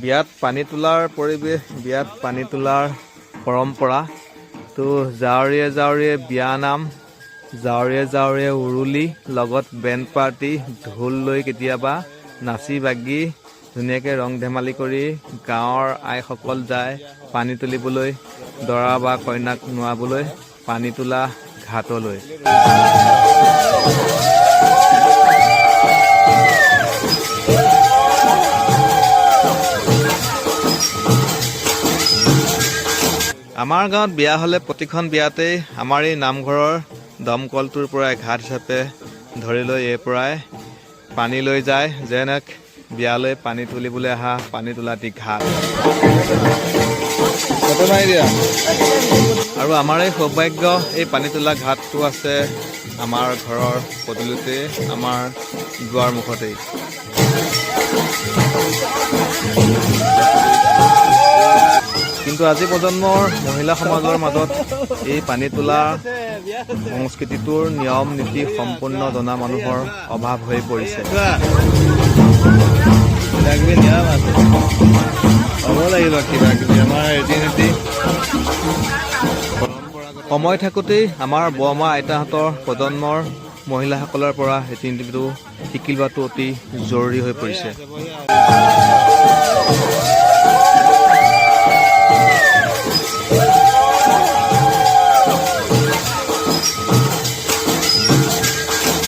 বিয়াত পানী তোলাৰ পৰিৱেশ, বিয়াত পানী তোলাৰ পৰম্পৰা। তো জাউৰীয়ে জাউৰীয়ে বিয়া নাম, জাউৰীয়ে জাউৰীয়ে উৰুলি, লগত বেণ্ড পাৰ্টি, ঢোল লৈ কেতিয়াবা নাচি বাগি ধুনীয়াকৈ ৰং ধেমালি কৰি গাঁৱৰ আইসকল যায় পানী তুলিবলৈ, দৰা বা কইনাক নোৱাবলৈ পানী তোলা ঘাটলৈ। আমাৰ গাঁৱত বিয়া হ'লে প্ৰতিখন বিয়াতেই আমাৰ এই নামঘৰৰ দমকলটোৰ পৰাই ঘাট হিচাপে ধৰি লৈ এই পৰাই পানী লৈ যায়, যেনে বিয়ালৈ পানী তুলিবলৈ অহা পানী তোলাটি ঘাট। আৰু আমাৰ এই সৌভাগ্য, এই পানী তোলা ঘাটটো আছে আমাৰ ঘৰৰ পদূলিতে, আমাৰ দুৱাৰ মুখতেই। কিন্তু আজি প্ৰজন্মৰ মহিলা সমাজৰ মাজত এই পানী তোলা সংস্কৃতিটোৰ নিয়ম নীতি সম্পূৰ্ণ জনা মানুহৰ অভাৱ হৈ পৰিছে। হ'ব লাগিব কিবা কিবি আমাৰ ৰীতি নীতি। সময় থাকোঁতেই আমাৰ বৰমা আইতাহঁতৰ প্ৰজন্মৰ মহিলাসকলৰ পৰা ৰীতি নীতিটো শিকি লোৱাটো অতি জৰুৰী হৈ পৰিছে।